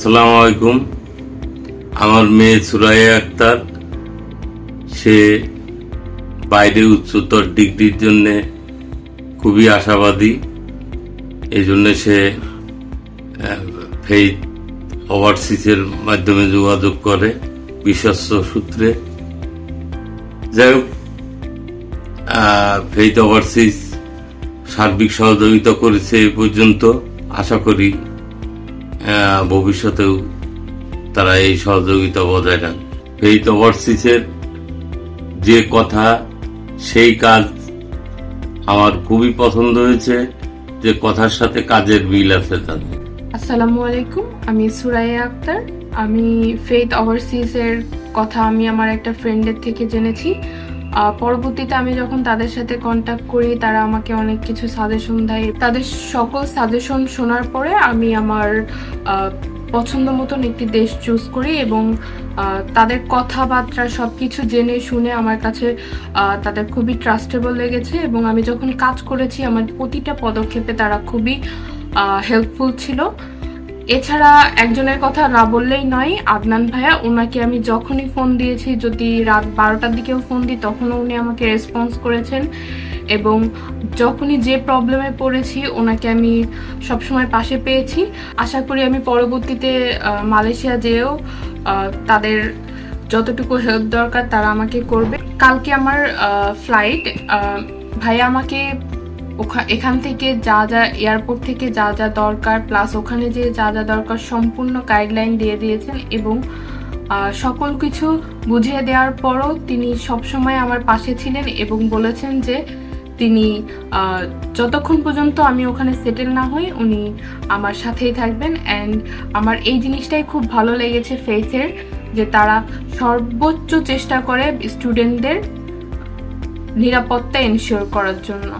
আসসালামু আলাইকুম। আমার মেয়ে সুরাইয়া আক্তার, সে বাইরে উচ্চতর ডিগ্রির জন্য খুবই আশাবাদী। এই জন্য সে ফেইথ ওভারসিজের মাধ্যমে যোগাযোগ করে বিশ্বস্ত সূত্রে। যাই হোক, ফেইথ ওভারসিজ সার্বিক সহযোগিতা করেছে এ পর্যন্ত। আশা করি ভবিষ্যতেও তারা এই সহযোগিতা বজায় রাখবে। ফেইথ ওভারসিজের যে কথা সেই কাজ আমার খুবই পছন্দ হয়েছে, যে কথার সাথে কাজের মিল আছে তাদের। আসসালামু আলাইকুম, আমি সুরাইয়া আক্তার। আমি ফেইথ ওভারসিজের কথা আমি আমার একটা ফ্রেন্ডের থেকে জেনেছি। পরবর্তীতে আমি যখন তাদের সাথে কন্ট্যাক্ট করি, তারা আমাকে অনেক কিছু সাজেশন দেয়। তাদের সকল সাজেশন শোনার পরে আমি আমার পছন্দ মতন একটি দেশ চুজ করি এবং তাদের কথাবার্তা সবকিছু জেনে শুনে আমার কাছে তাদের খুবই ট্রাস্টেবল লেগেছে এবং আমি যখন কাজ করেছি আমার প্রতিটা পদক্ষেপে তারা খুবই হেল্পফুল ছিল। এছাড়া একজনের কথা না বললেই নয়, আদনান ভাইয়া, ওনাকে আমি যখনই ফোন দিয়েছি, যদি রাত 12টার দিকেও ফোন দিই তখনও উনি আমাকে রেসপন্স করেছেন এবং যখনই যে প্রবলেমে পড়েছি ওনাকে আমি সবসময় পাশে পেয়েছি। আশা করি আমি পরবর্তীতে মালয়েশিয়া যেয়েও তাদের যতটুকু হেল্প দরকার তারা আমাকে করবে। কালকে আমার ফ্লাইট। ভাইয়া আমাকে এখান থেকে যা যা এয়ারপোর্ট থেকে যা যা দরকার প্লাস ওখানে যে যা যা দরকার সম্পূর্ণ গাইডলাইন দিয়ে দিয়েছেন এবং সকল কিছু বুঝিয়ে দেওয়ার পরও তিনি সবসময় আমার পাশে ছিলেন এবং বলেছেন যে তিনি যতক্ষণ পর্যন্ত আমি ওখানে সেটেল না হই উনি আমার সাথেই থাকবেন। অ্যান্ড আমার এই জিনিসটাই খুব ভালো লেগেছে ফেইথের, যে তারা সর্বোচ্চ চেষ্টা করে স্টুডেন্টদের নিরাপত্তা এনশিওর করার জন্য।